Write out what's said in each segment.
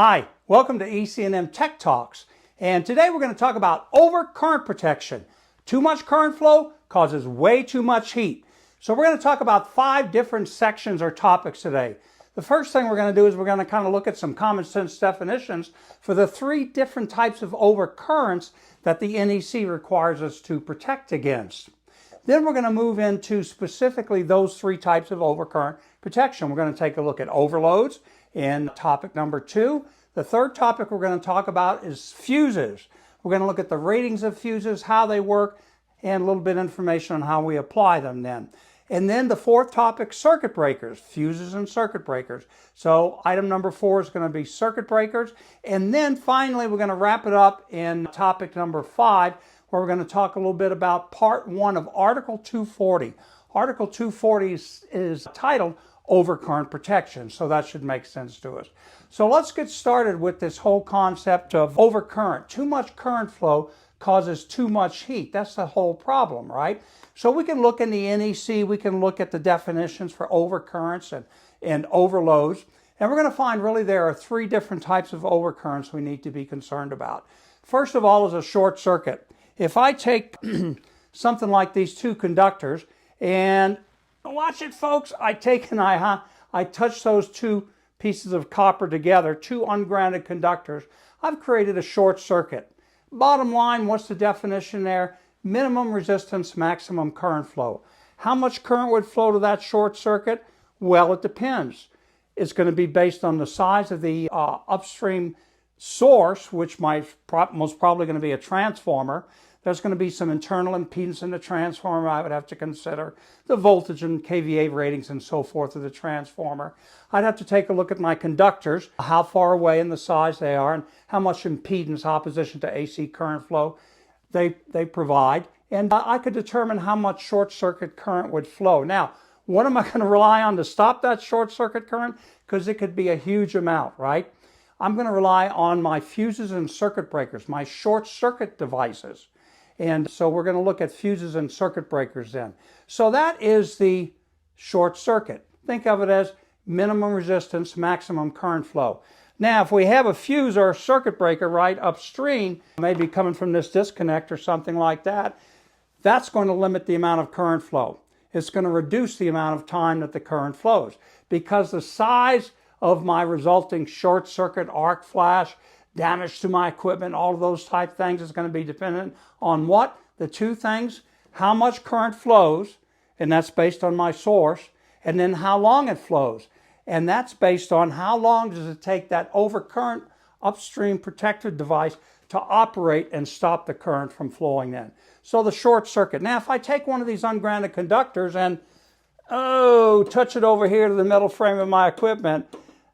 Hi, welcome to EC&M Tech Talks, and today we're going to talk about overcurrent protection. Too much current flow causes way too much heat. So we're going to talk about 5 different sections or topics today. The first thing we're going to do is we're going to kind of look at some common sense definitions for the 3 different types of overcurrents that the NEC requires us to protect against. Then we're going to move into specifically those 3 types of overcurrent protection. We're going to take a look at overloads in topic number 2. The third topic we're going to talk about is fuses. We're going to look at the ratings of fuses, how they work, and a little bit of information on how we apply them then. And then the fourth topic, circuit breakers, fuses and circuit breakers. So item number 4 is going to be circuit breakers. And then finally, we're going to wrap it up in topic number 5, where we're going to talk a little bit about part 1 of Article 240. Article 240 is titled Overcurrent Protection, so that should make sense to us. So let's get started with this whole concept of overcurrent. Too much current flow causes too much heat. That's the whole problem, right? So we can look in the NEC, we can look at the definitions for overcurrents and overloads, and we're going to find really there are 3 different types of overcurrents we need to be concerned about. First of all is a short circuit. If I take something like these 2 conductors, and watch it folks, I touch those 2 pieces of copper together, 2 ungrounded conductors, I've created a short circuit. Bottom line, what's the definition there? Minimum resistance, maximum current flow. How much current would flow to that short circuit? Well, it depends. It's going to be based on the size of the upstream source, which most probably going to be a transformer. There's going to be some internal impedance in the transformer I would have to consider, the voltage and kVA ratings and so forth of the transformer. I'd have to take a look at my conductors, how far away and the size they are, and how much impedance, opposition to AC current flow they provide. And I could determine how much short circuit current would flow. Now, what am I going to rely on to stop that short circuit current? Because it could be a huge amount, right? I'm going to rely on my fuses and circuit breakers, my short circuit devices. And so we're going to look at fuses and circuit breakers then. So that is the short circuit. Think of it as minimum resistance, maximum current flow. Now, if we have a fuse or a circuit breaker right upstream, maybe coming from this disconnect or something like that, that's going to limit the amount of current flow. It's going to reduce the amount of time that the current flows, because the size of my resulting short circuit, arc flash, damage to my equipment, all of those type things is going to be dependent on what? The 2 things, how much current flows, and that's based on my source, and then how long it flows. And that's based on how long does it take that overcurrent upstream protective device to operate and stop the current from flowing in. So the short circuit. Now, if I take one of these ungrounded conductors and, touch it over here to the metal frame of my equipment,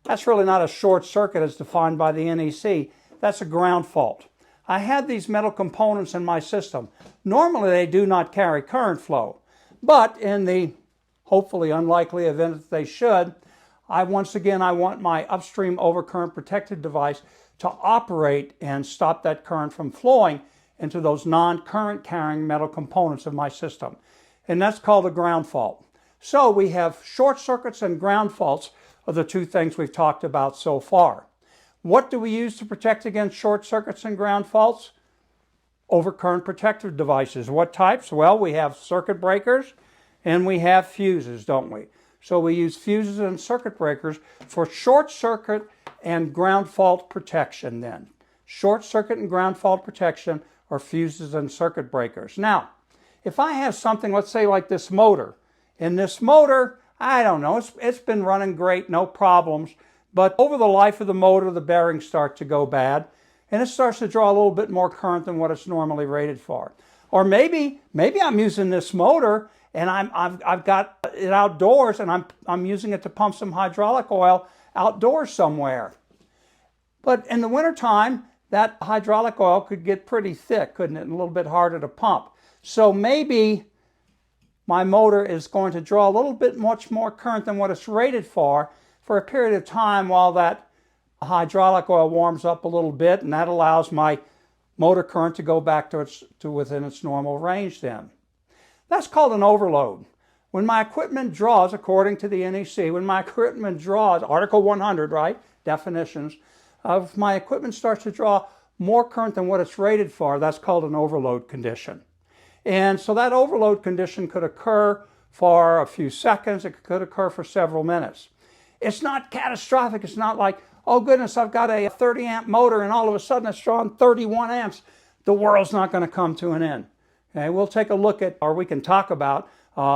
that's really not a short circuit as defined by the NEC. That's a ground fault. I had these metal components in my system. Normally they do not carry current flow, but in the hopefully unlikely event that they should, I want my upstream overcurrent protected device to operate and stop that current from flowing into those non-current carrying metal components of my system. And that's called a ground fault. So we have short circuits and ground faults are the 2 things we've talked about so far. What do we use to protect against short circuits and ground faults? Overcurrent protective devices. What types? Well, we have circuit breakers and we have fuses, don't we? So we use fuses and circuit breakers for short circuit and ground fault protection then. Short circuit and ground fault protection are fuses and circuit breakers. Now, if I have something, let's say like this motor, and this motor, I don't know, it's been running great, no problems, but over the life of the motor, the bearings start to go bad, and it starts to draw a little bit more current than what it's normally rated for. Or maybe I'm using this motor, and I've got it outdoors, and I'm using it to pump some hydraulic oil outdoors somewhere. But in the wintertime, that hydraulic oil could get pretty thick, couldn't it? And a little bit harder to pump. So maybe my motor is going to draw a little bit much more current than what it's rated for a period of time while that hydraulic oil warms up a little bit, and that allows my motor current to go back to within its normal range then. That's called an overload. When my equipment draws, according to the NEC, when my equipment draws, Article 100, right, definitions, if my equipment starts to draw more current than what it's rated for, that's called an overload condition. And so that overload condition could occur for a few seconds. It could occur for several minutes. It's not catastrophic. It's not like, oh goodness, I've got a 30 amp motor and all of a sudden it's drawing 31 amps. The world's not going to come to an end. Okay, we'll take a look at, or we can talk about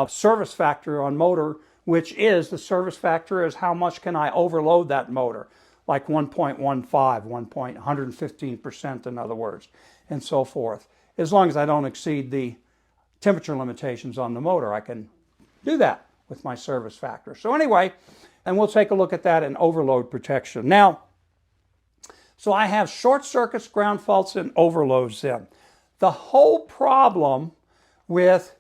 service factor on motor, which is the service factor is how much can I overload that motor, like 1.15, 115% in other words, and so forth. As long as I don't exceed the temperature limitations on the motor, I can do that with my service factor. So anyway, and we'll take a look at that in overload protection. Now, so I have short circuits, ground faults, and overloads then. The whole problem with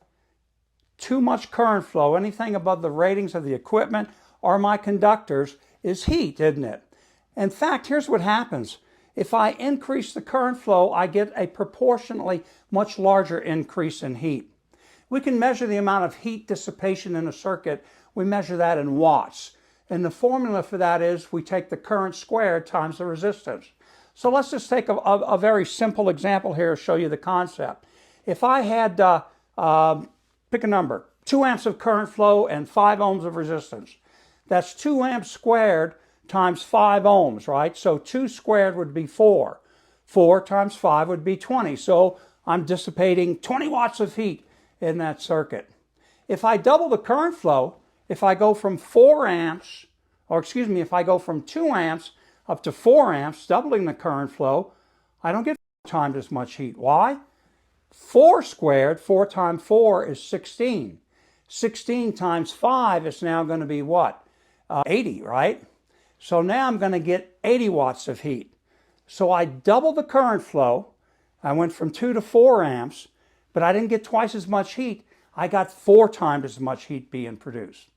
too much current flow, anything above the ratings of the equipment or my conductors, is heat, isn't it? In fact, here's what happens. If I increase the current flow, I get a proportionally much larger increase in heat. We can measure the amount of heat dissipation in a circuit. We measure that in watts. And the formula for that is we take the current squared times the resistance. So let's just take a very simple example here to show you the concept. If I had, pick a number, 2 amps of current flow and 5 ohms of resistance. That's 2 amps squared times 5 ohms, right? So 2 squared would be 4. 4 times 5 would be 20. So I'm dissipating 20 watts of heat in that circuit. If I double the current flow, if I go from 4 amps, or excuse me, if I go from 2 amps up to 4 amps, doubling the current flow, I don't get 4 times as much heat. Why? 4 squared, 4 times 4 is 16. 16 times 5 is now going to be what? 80, right? So now I'm going to get 80 watts of heat. So I doubled the current flow. I went from 2 to 4 amps, but I didn't get twice as much heat. I got 4 times as much heat being produced.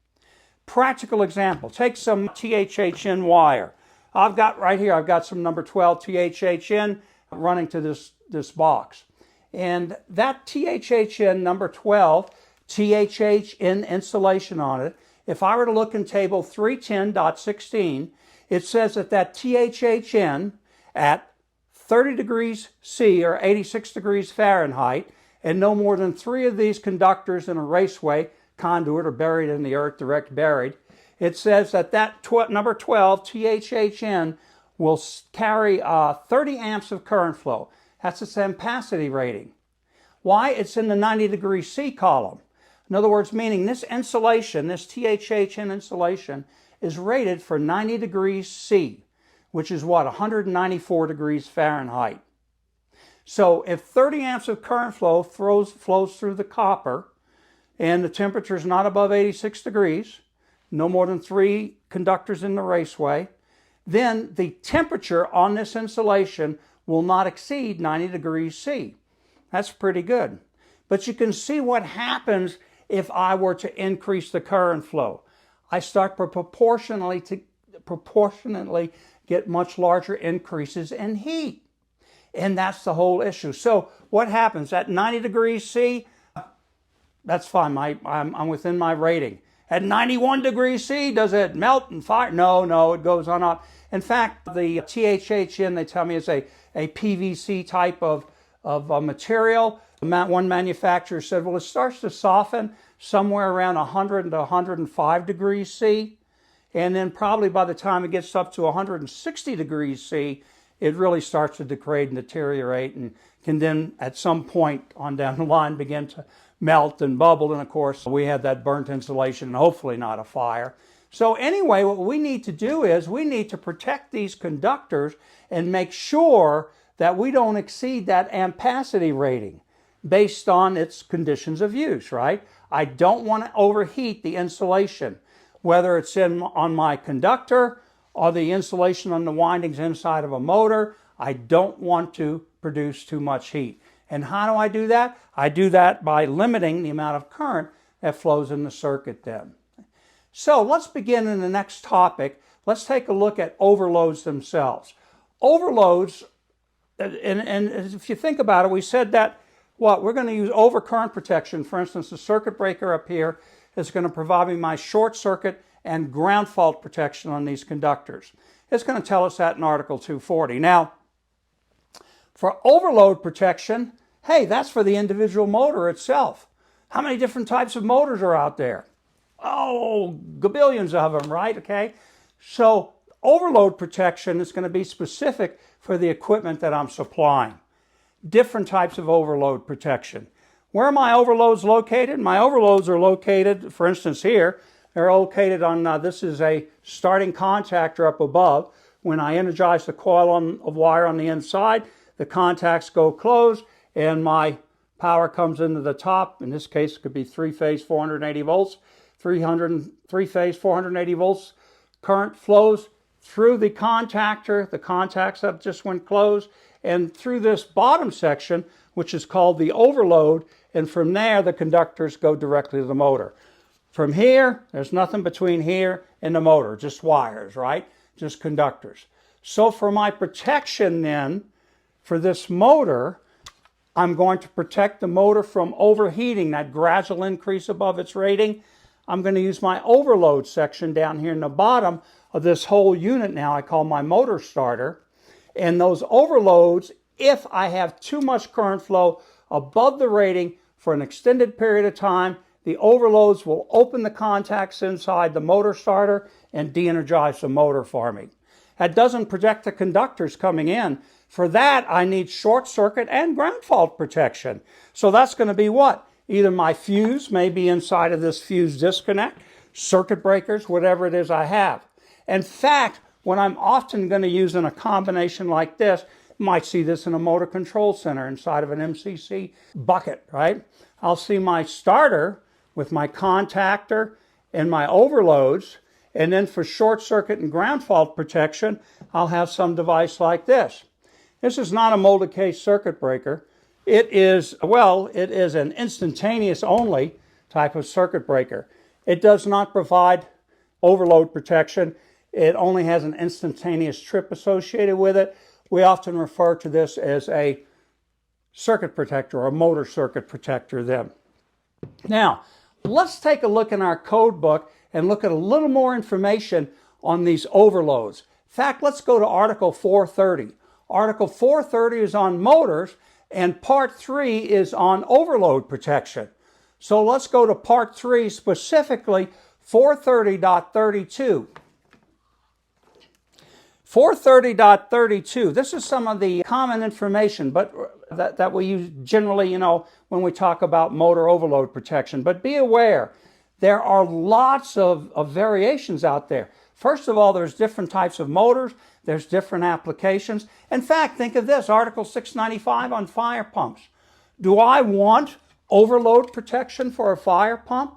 Practical example, take some THHN wire. I've got right here, I've got some number 12 THHN running to this box. And that THHN number 12, THHN insulation on it, if I were to look in table 310.16, it says that THHN at 30 degrees C or 86 degrees Fahrenheit, and no more than 3 of these conductors in a raceway conduit are buried in the earth, direct buried. It says that number 12, THHN, will carry 30 amps of current flow. That's its ampacity rating. Why? It's in the 90 degrees C column. In other words, meaning this insulation, this THHN insulation, is rated for 90 degrees C, which is what, 194 degrees Fahrenheit. So if 30 amps of current flow flows through the copper and the temperature is not above 86 degrees, no more than 3 conductors in the raceway, then the temperature on this insulation will not exceed 90 degrees C. That's pretty good. But you can see what happens if I were to increase the current flow. I start proportionally get much larger increases in heat. And that's the whole issue. So what happens at 90 degrees C? That's fine. I'm within my rating. At 91 degrees C, does it melt and fire? No, it goes on up. In fact, the THHN, they tell me, is a PVC type of material. One manufacturer said, well, it starts to soften somewhere around 100 to 105 degrees C. And then probably by the time it gets up to 160 degrees C, it really starts to degrade and deteriorate and can then at some point on down the line begin to melt and bubble. And of course, we had that burnt insulation and hopefully not a fire. So anyway, what we need to do is we need to protect these conductors and make sure that we don't exceed that ampacity rating based on its conditions of use, right? I don't want to overheat the insulation, whether it's on my conductor or the insulation on the windings inside of a motor. I don't want to produce too much heat. And how do I do that? I do that by limiting the amount of current that flows in the circuit then. So let's begin in the next topic. Let's take a look at overloads themselves. Overloads, and if you think about it, we said that we're going to use overcurrent protection. For instance, the circuit breaker up here is going to provide me my short circuit and ground fault protection on these conductors. It's going to tell us that in Article 240. Now, for overload protection, hey, that's for the individual motor itself. How many different types of motors are out there? Oh, gabillions of them, right? Okay. So overload protection is going to be specific for the equipment that I'm supplying. Different types of overload protection. Where are my overloads located? My overloads are located, for instance here, they're located on, this is a starting contactor up above. When I energize the coil of wire on the inside, the contacts go closed and my power comes into the top. In this case, it could be three-phase 480 volts. Three-phase 480 volts current flows through the contactor. The contacts that just went closed and through this bottom section, which is called the overload, and from there the conductors go directly to the motor. From here, there's nothing between here and the motor, just wires, right? Just conductors. So for my protection then, for this motor, I'm going to protect the motor from overheating, that gradual increase above its rating. I'm going to use my overload section down here in the bottom of this whole unit now I call my motor starter. And those overloads, if I have too much current flow above the rating for an extended period of time, the overloads will open the contacts inside the motor starter and de-energize the motor for me. That doesn't protect the conductors coming in. For that, I need short circuit and ground fault protection. So that's going to be what? Either my fuse may be inside of this fuse disconnect, circuit breakers, whatever it is I have. In fact, what I'm often going to use in a combination like this, you might see this in a motor control center inside of an MCC bucket, right? I'll see my starter with my contactor and my overloads, and then for short circuit and ground fault protection, I'll have some device like this. This is not a molded case circuit breaker. It is an instantaneous only type of circuit breaker. It does not provide overload protection. It only has an instantaneous trip associated with it. We often refer to this as a circuit protector or a motor circuit protector then. Now, let's take a look in our code book and look at a little more information on these overloads. In fact, let's go to Article 430. Article 430 is on motors, and Part 3 is on overload protection. So let's go to Part 3, specifically 430.32. 430.32, this is some of the common information but that we use generally, when we talk about motor overload protection. But be aware, there are lots of variations out there. First of all, there's different types of motors. There's different applications. In fact, think of this, Article 695 on fire pumps. Do I want overload protection for a fire pump?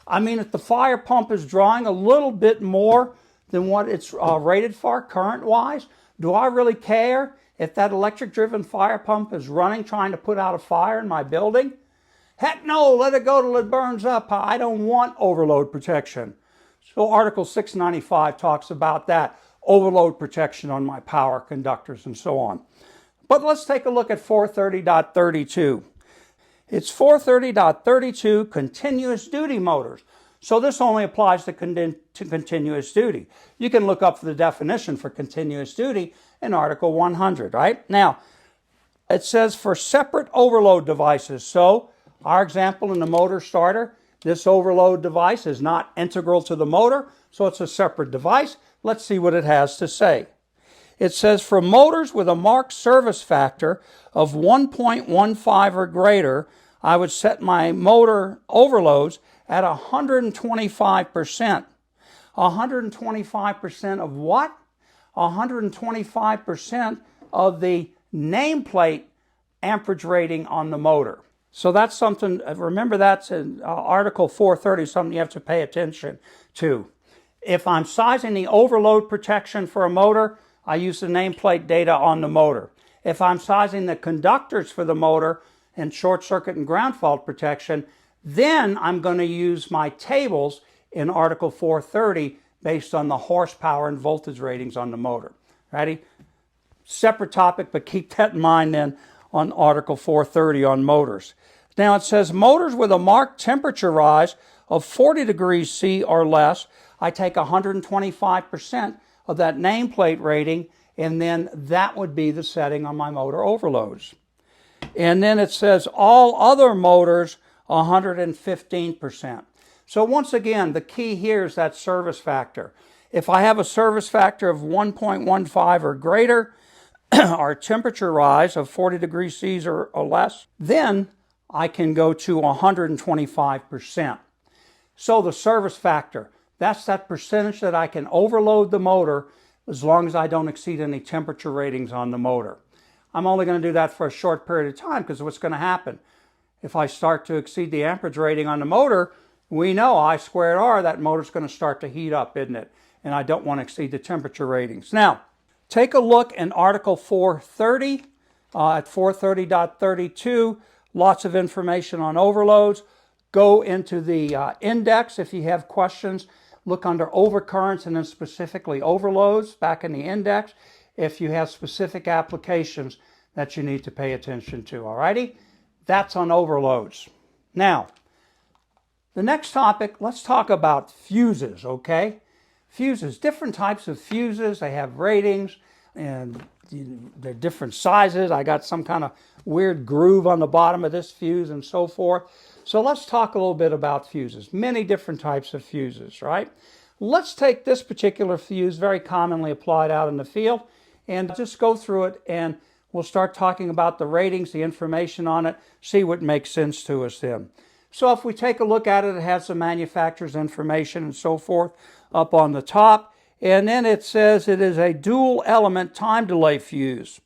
I mean, if the fire pump is drawing a little bit more than what it's rated for current-wise, do I really care if that electric-driven fire pump is running trying to put out a fire in my building? Heck no, let it go till it burns up. I don't want overload protection. So Article 695 talks about that. Overload protection on my power conductors and so on. But let's take a look at 430.32. It's 430.32 continuous duty motors. So this only applies to continuous duty. You can look up the definition for continuous duty in Article 100, right? Now, it says for separate overload devices. So our example in the motor starter, this overload device is not integral to the motor, so it's a separate device. Let's see what it has to say. It says for motors with a marked service factor of 1.15 or greater, I would set my motor overloads at 125%. 125% of what? 125% of the nameplate amperage rating on the motor. So that's something, remember that's in Article 430, something you have to pay attention to. If I'm sizing the overload protection for a motor, I use the nameplate data on the motor. If I'm sizing the conductors for the motor and short circuit and ground fault protection, then I'm going to use my tables in Article 430 based on the horsepower and voltage ratings on the motor. Ready? Separate topic, but keep that in mind then on Article 430 on motors. Now it says motors with a marked temperature rise of 40 degrees C or less, I take 125% of that nameplate rating, and then that would be the setting on my motor overloads. And then it says all other motors 115%. So once again, the key here is that service factor. If I have a service factor of 1.15 or greater, or a temperature rise of 40 degrees C or less, then I can go to 125%. So the service factor, that's that percentage that I can overload the motor as long as I don't exceed any temperature ratings on the motor. I'm only going to do that for a short period of time, because what's going to happen? If I start to exceed the amperage rating on the motor, we know I squared R, that motor's going to start to heat up, isn't it? And I don't want to exceed the temperature ratings. Now, take a look in Article 430 at 430.32. Lots of information on overloads. Go into the index if you have questions. Look under overcurrents and then specifically overloads back in the index if you have specific applications that you need to pay attention to. Alrighty? That's on overloads. Now, the next topic, let's talk about fuses, okay? Fuses, different types of fuses. They have ratings and they're different sizes. I got some kind of weird groove on the bottom of this fuse and so forth. So let's talk a little bit about fuses. Many different types of fuses, right? Let's take this particular fuse, very commonly applied out in the field, and just go through it, and we'll start talking about the ratings, the information on it, see what makes sense to us then. So if we take a look at it, it has the manufacturer's information and so forth up on the top. And then it says it is a dual element time delay fuse.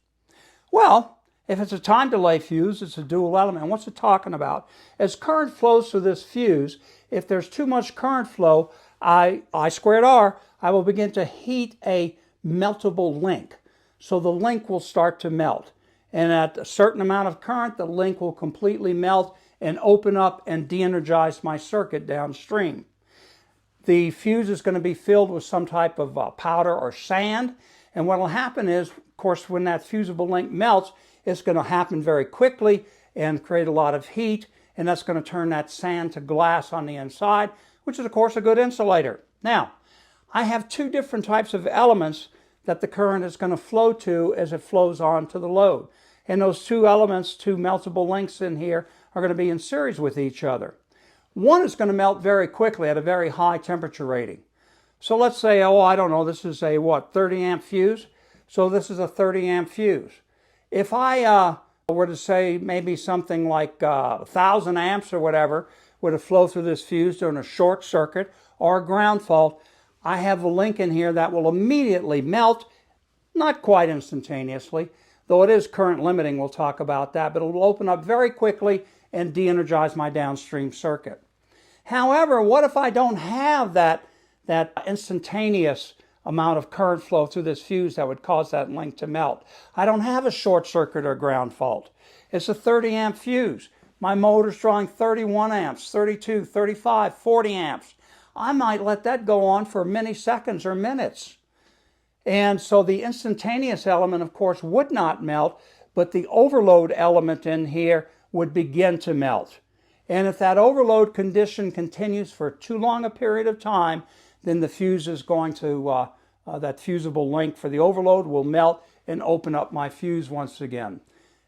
Well, if it's a time delay fuse, it's a dual element. And what's it talking about? As current flows through this fuse, if there's too much current flow, I squared R, I will begin to heat a meltable link. So the link will start to melt. And at a certain amount of current, the link will completely melt and open up and de-energize my circuit downstream. The fuse is going to be filled with some type of powder or sand. And what will happen is, of course, when that fusible link melts, it's going to happen very quickly and create a lot of heat. And that's going to turn that sand to glass on the inside, which is, of course, a good insulator. Now, I have two different types of elements that the current is going to flow to as it flows on to the load. And those two elements, two meltable links in here, are going to be in series with each other. One is going to melt very quickly at a very high temperature rating. So let's say, oh, I don't know, this is a, 30 amp fuse? So this is a 30 amp fuse. If I were to say maybe something like 1,000 amps or whatever were to flow through this fuse during a short circuit or a ground fault, I have a link in here that will immediately melt, not quite instantaneously, though it is current limiting, we'll talk about that, but it will open up very quickly and de-energize my downstream circuit. However, what if I don't have that instantaneous amount of current flow through this fuse that would cause that link to melt? I don't have a short circuit or ground fault. It's a 30 amp fuse. My motor's drawing 31 amps, 32, 35, 40 amps. I might let that go on for many seconds or minutes. And so the instantaneous element, of course, would not melt, but the overload element in here would begin to melt. And if that overload condition continues for too long a period of time, then the fuse is going to, that fusible link for the overload will melt and open up my fuse once again.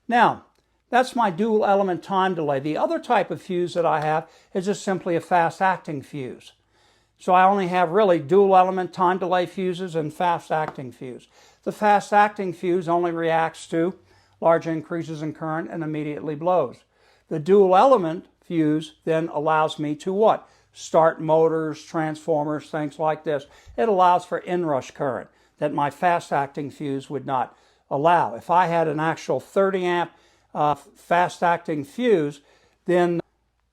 Now, that's my dual element time delay. The other type of fuse that I have is just simply a fast acting fuse. So I only have really dual element time delay fuses and fast acting fuse. The fast acting fuse only reacts to large increases in current and immediately blows. The dual element fuse then allows me to what? Start motors, transformers, things like this. It allows for inrush current that my fast acting fuse would not allow. If I had an actual 30 amp fast acting fuse, then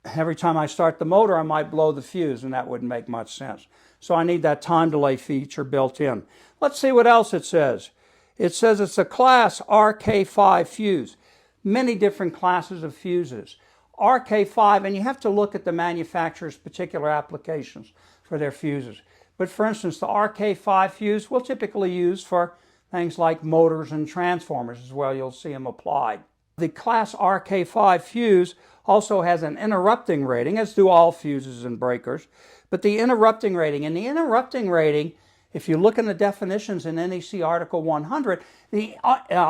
every time I start the motor, I might blow the fuse, and that wouldn't make much sense. So I need that time delay feature built in. Let's see what else it says. It says it's a class RK5 fuse. Many different classes of fuses. RK5, and you have to look at the manufacturer's particular applications for their fuses. But for instance, the RK5 fuse we'll typically use for things like motors and transformers as well. You'll see them applied. The class RK5 fuse also has an interrupting rating, as do all fuses and breakers. But the interrupting rating, If you look in the definitions in NEC Article 100, the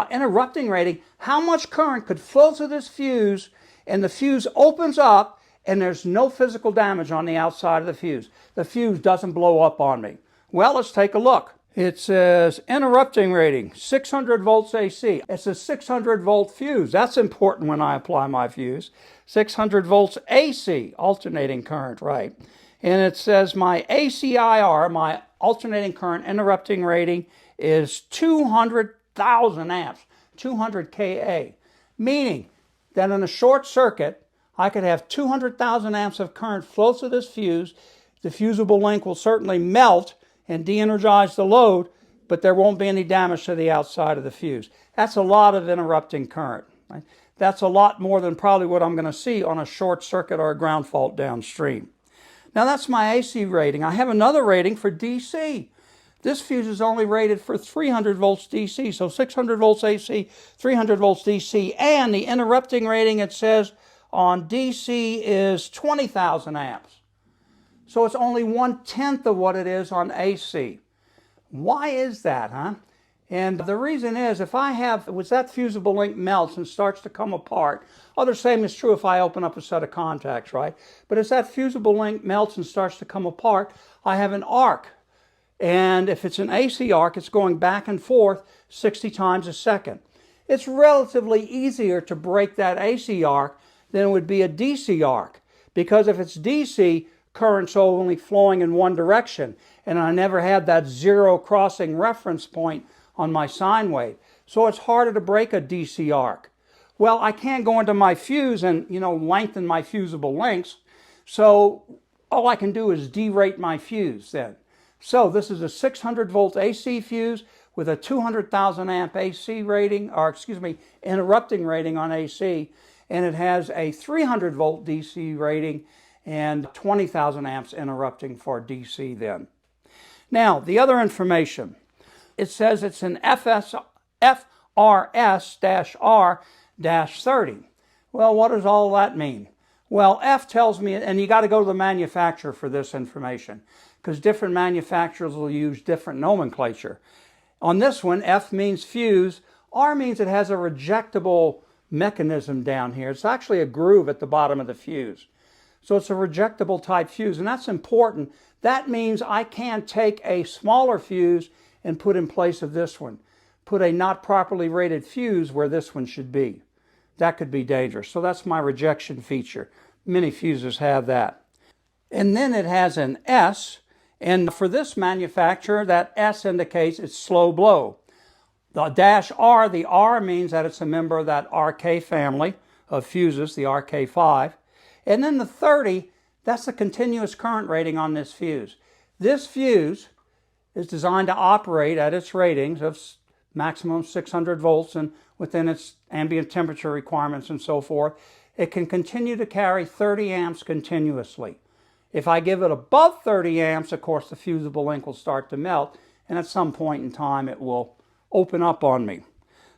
interrupting rating, how much current could flow through this fuse, and the fuse opens up and there's no physical damage on the outside of the fuse. The fuse doesn't blow up on me. Well, let's take a look. It says interrupting rating, 600 volts AC. It's a 600 volt fuse. That's important when I apply my fuse. 600 volts AC, alternating current, right? And it says my ACIR, my alternating current interrupting rating, is 200,000 amps, 200 kA, meaning that in a short circuit, I could have 200,000 amps of current flow through this fuse. The fusible link will certainly melt and de-energize the load, but there won't be any damage to the outside of the fuse. That's a lot of interrupting current. Right? That's a lot more than probably what I'm going to see on a short circuit or a ground fault downstream. Now that's my AC rating. I have another rating for DC. This fuse is only rated for 300 volts DC, so 600 volts AC, 300 volts DC, and the interrupting rating, it says on DC, is 20,000 amps. So it's only 1/10 of what it is on AC. Why is that, huh? And the reason is, if that fusible link melts and starts to come apart, the same is true if I open up a set of contacts, right? But as that fusible link melts and starts to come apart, I have an arc. And if it's an AC arc, it's going back and forth 60 times a second. It's relatively easier to break that AC arc than it would be a DC arc. Because if it's DC, current's only flowing in one direction. And I never had that zero crossing reference point on my sine wave. So it's harder to break a DC arc. Well, I can't go into my fuse and, lengthen my fusible links. So all I can do is derate my fuse then. So this is a 600 volt AC fuse with a 200,000 amp AC rating, interrupting rating on AC. And it has a 300 volt DC rating and 20,000 amps interrupting for DC then. Now, the other information. It says it's an FRS-R-30. Well, what does all that mean? Well, F tells me, and you got to go to the manufacturer for this information, because different manufacturers will use different nomenclature. On this one, F means fuse. R means it has a rejectable mechanism down here. It's actually a groove at the bottom of the fuse. So it's a rejectable type fuse, and that's important. That means I can't take a smaller fuse and put in place of this one. Put a not properly rated fuse where this one should be. That could be dangerous. So that's my rejection feature. Many fuses have that. And then it has an S, and for this manufacturer, that S indicates it's slow blow. The -R, the R means that it's a member of that RK family of fuses, the RK5. And then the 30, that's the continuous current rating on this fuse. This fuse is designed to operate at its ratings of maximum 600 volts and within its ambient temperature requirements and so forth. It can continue to carry 30 amps continuously. If I give it above 30 amps, of course, the fusible link will start to melt, and at some point in time, it will open up on me.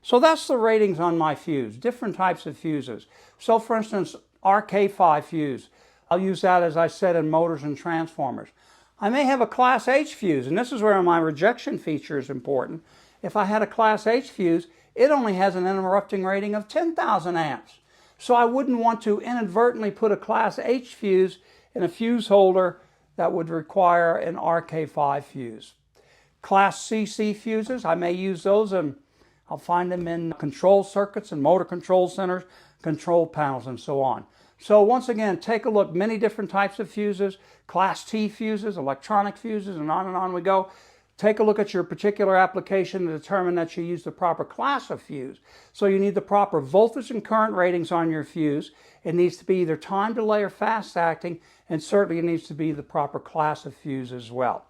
So that's the ratings on my fuse, different types of fuses. So for instance, RK5 fuse, I'll use that, as I said, in motors and transformers. I may have a Class H fuse, and this is where my rejection feature is important. If I had a Class H fuse, it only has an interrupting rating of 10,000 amps. So I wouldn't want to inadvertently put a Class H fuse in a fuse holder that would require an RK5 fuse. Class CC fuses, I may use those, and I'll find them in control circuits and motor control centers, control panels, and so on. So once again, take a look, many different types of fuses, Class T fuses, electronic fuses, and on we go. Take a look at your particular application to determine that you use the proper class of fuse. So you need the proper voltage and current ratings on your fuse. It needs to be either time delay or fast acting, and certainly it needs to be the proper class of fuse as well.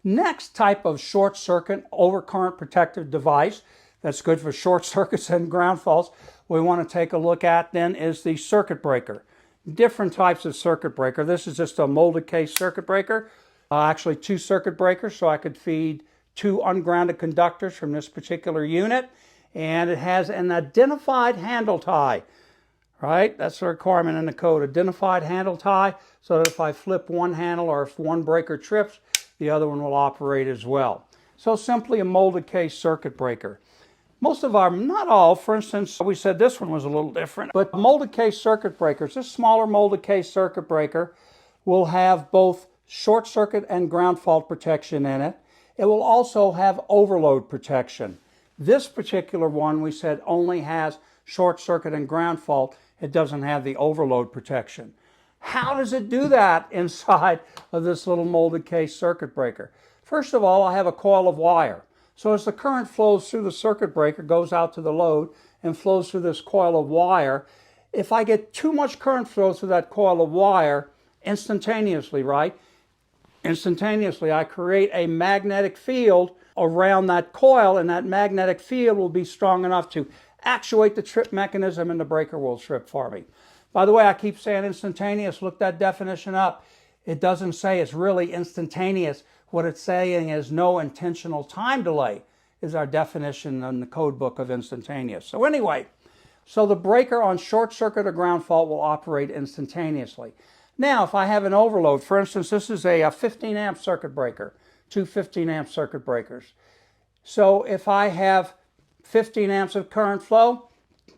Next type of short circuit overcurrent protective device that's good for short circuits and ground faults we want to take a look at then is the circuit breaker. Different types of circuit breaker. This is just a molded case circuit breaker. Actually 2 circuit breakers, so I could feed 2 ungrounded conductors from this particular unit. And it has an identified handle tie, right? That's the requirement in the code, identified handle tie, so that if I flip one handle or if one breaker trips, the other one will operate as well. So simply a molded case circuit breaker. Most of our, not all, for instance, we said this one was a little different, but molded case circuit breakers, this smaller molded case circuit breaker will have both short circuit and ground fault protection in it. It will also have overload protection. This particular one we said only has short circuit and ground fault. It doesn't have the overload protection. How does it do that inside of this little molded case circuit breaker? First of all, I have a coil of wire. So as the current flows through the circuit breaker, goes out to the load and flows through this coil of wire, if I get too much current flow through that coil of wire instantaneously, right? Instantaneously, I create a magnetic field around that coil, and that magnetic field will be strong enough to actuate the trip mechanism, and the breaker will trip for me. By the way, I keep saying instantaneous. Look that definition up. It doesn't say it's really instantaneous. What it's saying is no intentional time delay is our definition in the code book of instantaneous. So anyway, so the breaker on short circuit or ground fault will operate instantaneously. Now, if I have an overload, for instance, this is a 15 amp circuit breaker, two 15 amp circuit breakers. So if I have 15 amps of current flow,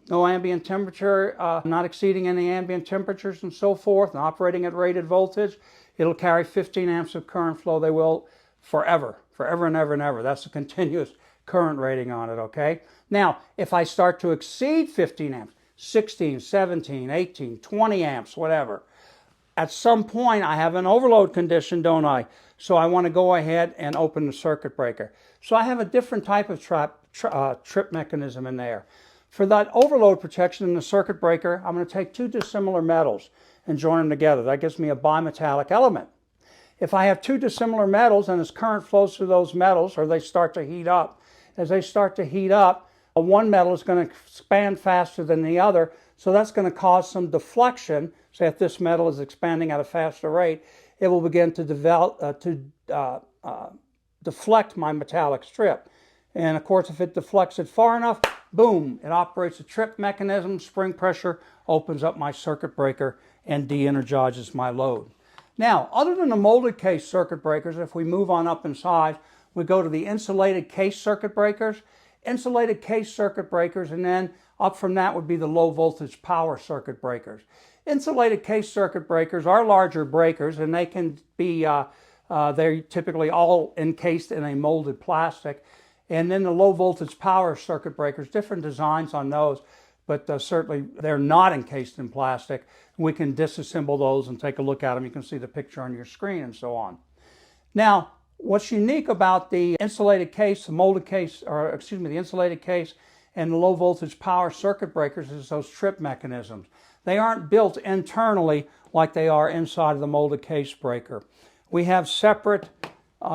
no ambient temperature, not exceeding any ambient temperatures and so forth, and operating at rated voltage, it'll carry 15 amps of current flow. They will forever and ever and ever. That's a continuous current rating on it, okay? Now, if I start to exceed 15 amps, 16, 17, 18, 20 amps, whatever, at some point I have an overload condition, don't I? So I want to go ahead and open the circuit breaker. So I have a different type of trip mechanism in there. For that overload protection in the circuit breaker, I'm going to take two dissimilar metals and join them together. That gives me a bimetallic element. If I have two dissimilar metals and as current flows through those metals, or they start to heat up, as they start to heat up, one metal is going to expand faster than the other, so that's going to cause some deflection. Say if this metal is expanding at a faster rate, it will begin to deflect my metallic strip. And of course, if it deflects it far enough, boom, it operates a trip mechanism, spring pressure opens up my circuit breaker and de-energizes my load. Now, other than the molded case circuit breakers, if we move on up in size, we go to the insulated case circuit breakers. Insulated case circuit breakers, and then up from that would be the low voltage power circuit breakers. Insulated case circuit breakers are larger breakers, and they can be, they're typically all encased in a molded plastic. And then the low voltage power circuit breakers, different designs on those, but certainly they're not encased in plastic. We can disassemble those and take a look at them. You can see the picture on your screen and so on. Now, what's unique about the insulated case, the molded case, or excuse me, the insulated case and the low voltage power circuit breakers is those trip mechanisms. They aren't built internally like they are inside of the molded case breaker. We have separate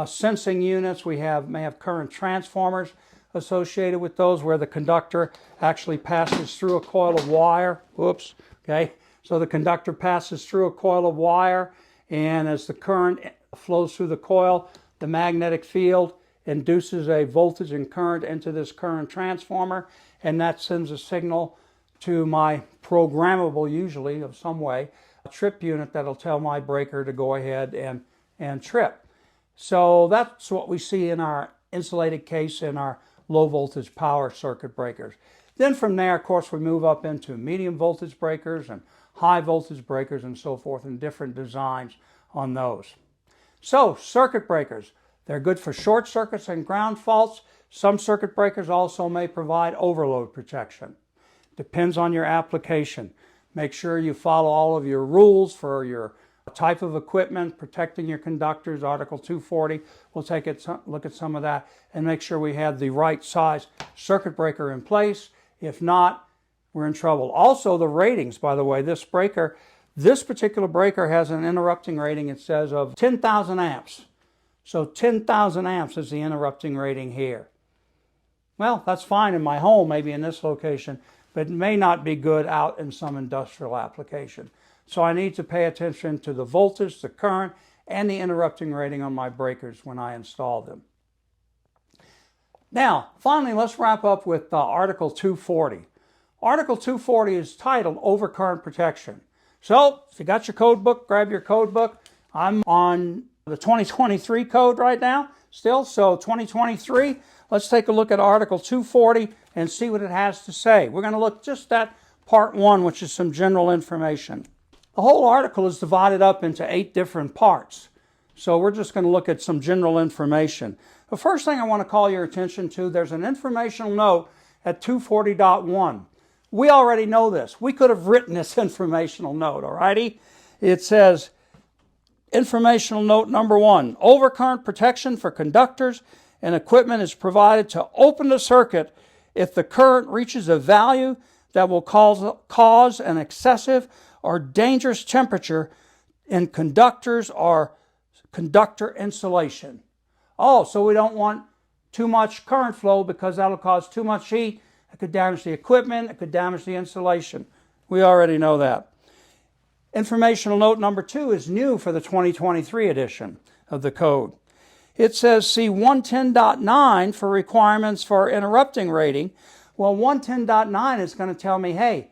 sensing units. We may have current transformers associated with those where the conductor actually passes through a coil of wire. Whoops, okay. So the conductor passes through a coil of wire, and as the current flows through the coil, the magnetic field induces a voltage and current into this current transformer, and that sends a signal to my programmable, usually of some way, a trip unit that'll tell my breaker to go ahead and trip. So that's what we see in our insulated case and our low voltage power circuit breakers. Then from there, of course, we move up into medium voltage breakers and high voltage breakers and so forth, and different designs on those. So circuit breakers, they're good for short circuits and ground faults. Some circuit breakers also may provide overload protection. Depends on your application. Make sure you follow all of your rules for your type of equipment, protecting your conductors, Article 240. We'll take a look at some of that and make sure we have the right size circuit breaker in place. If not, we're in trouble. Also, the ratings, by the way, this particular breaker has an interrupting rating, it says, of 10,000 amps. So 10,000 amps is the interrupting rating here. Well, that's fine in my home, maybe in this location, but it may not be good out in some industrial application. So I need to pay attention to the voltage, the current, and the interrupting rating on my breakers when I install them. Now, finally, let's wrap up with Article 240. Article 240 is titled Overcurrent Protection. So, if you got your code book, grab your code book. I'm on the 2023 code right now still. So 2023, let's take a look at Article 240 and see what it has to say. We're going to look just at Part 1, which is some general information. The whole article is divided up into 8 different parts. So we're just going to look at some general information. The first thing I want to call your attention to, there's an informational note at 240.1. We already know this. We could have written this informational note, alrighty? It says, informational note number 1, overcurrent protection for conductors and equipment is provided to open the circuit if the current reaches a value that will cause an excessive or dangerous temperature in conductors or conductor insulation. Oh, so we don't want too much current flow because that'll cause too much heat. It could damage the equipment. It could damage the insulation. We already know that. Informational note number 2 is new for the 2023 edition of the code. It says, see 110.9 for requirements for interrupting rating. Well, 110.9 is going to tell me, hey,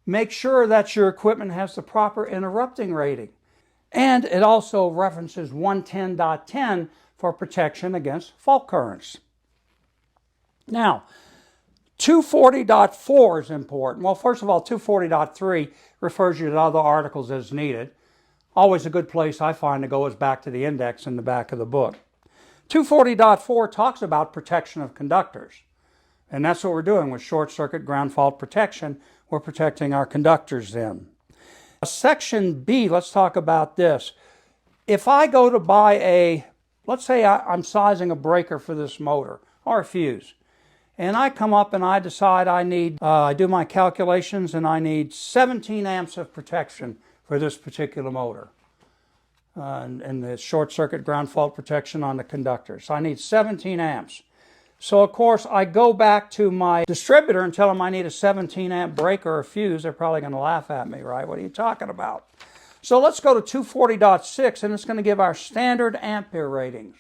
make sure that your equipment has the proper interrupting rating. And it also references 110.10 for protection against fault currents. Now, 240.4 is important. Well, first of all, 240.3 refers you to other articles as needed. Always a good place I find to go is back to the index in the back of the book. 240.4 talks about protection of conductors. And that's what we're doing with short circuit ground fault protection. We're protecting our conductors then. Section B, let's talk about this. If I go to buy let's say I'm sizing a breaker for this motor or a fuse, and I come up and I decide I do my calculations and I need 17 amps of protection for this particular motor. And the short circuit ground fault protection on the conductor. So I need 17 amps. So of course I go back to my distributor and tell them I need a 17 amp breaker or fuse. They're probably going to laugh at me, right? What are you talking about? So let's go to 240.6 and it's going to give our standard ampere ratings.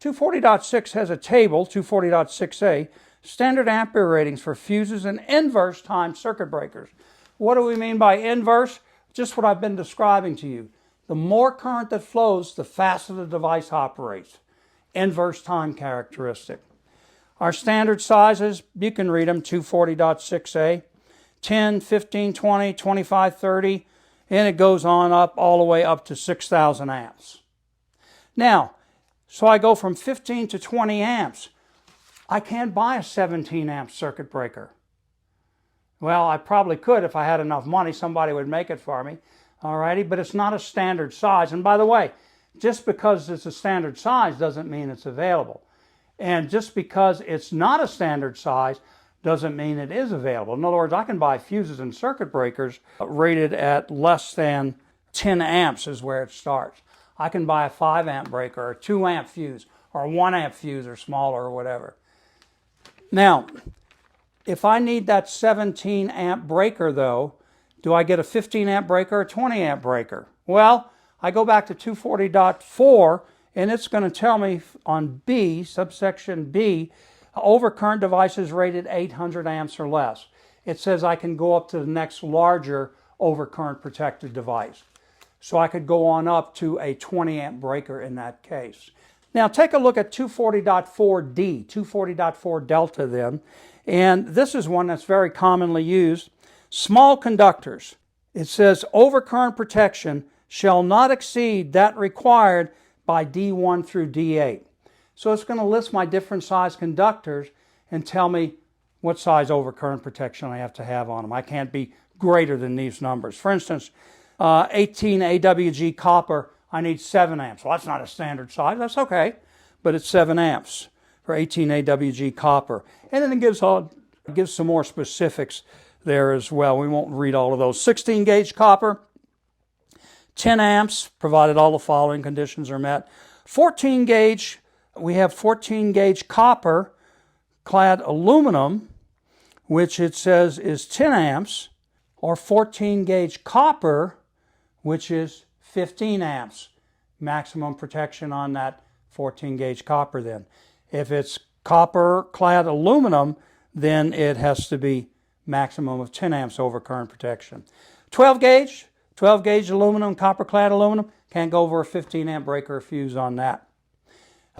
240.6 has a table, 240.6a, standard ampere ratings for fuses and inverse time circuit breakers. What do we mean by inverse? Just what I've been describing to you. The more current that flows, the faster the device operates. Inverse time characteristic. Our standard sizes, you can read them, 240.6a, 10, 15, 20, 25, 30, and it goes on up all the way up to 6,000 amps. Now, so I go from 15 to 20 amps. I can't buy a 17 amp circuit breaker. Well, I probably could if I had enough money. Somebody would make it for me. Alrighty, but it's not a standard size. And by the way, just because it's a standard size doesn't mean it's available. And just because it's not a standard size doesn't mean it is available. In other words, I can buy fuses and circuit breakers rated at less than 10 amps is where it starts. I can buy a 5 amp breaker or a 2 amp fuse or a 1 amp fuse or smaller or whatever. Now, if I need that 17 amp breaker though, do I get a 15 amp breaker or a 20 amp breaker? Well, I go back to 240.4 and it's going to tell me on B, subsection B, overcurrent devices rated 800 amps or less. It says I can go up to the next larger overcurrent protected device. So I could go on up to a 20 amp breaker in that case. Now take a look at 240.4D, 240.4 delta then. And this is one that's very commonly used. Small conductors. It says overcurrent protection shall not exceed that required by D1 through D8. So it's going to list my different size conductors and tell me what size overcurrent protection I have to have on them. I can't be greater than these numbers. For instance, 18 AWG copper, I need 7 amps. Well, that's not a standard size. That's okay, but it's 7 amps for 18 AWG copper. And then it gives some more specifics there as well. We won't read all of those. 16 gauge copper, 10 amps, provided all the following conditions are met. 14 gauge, we have 14 gauge copper clad aluminum, which it says is 10 amps, or 14 gauge copper, which is 15 amps. Maximum protection on that 14 gauge copper then. If it's copper clad aluminum, then it has to be maximum of 10 amps overcurrent protection. 12 gauge aluminum, copper clad aluminum, Can't go over a 15 amp breaker or fuse on that.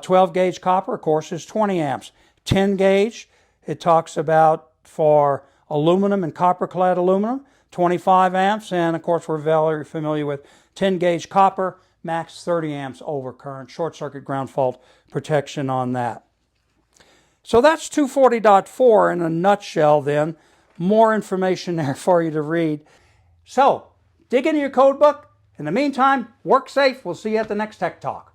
12 gauge copper, of course, is 20 amps. 10 gauge, it talks about for aluminum and copper clad aluminum, 25 amps. And of course, we're very familiar with 10 gauge copper, max 30 amps overcurrent, short circuit ground fault protection on that. So that's 240.4 in a nutshell then. More information there for you to read. So dig into your code book. In the meantime, work safe. We'll see you at the next Tech Talk.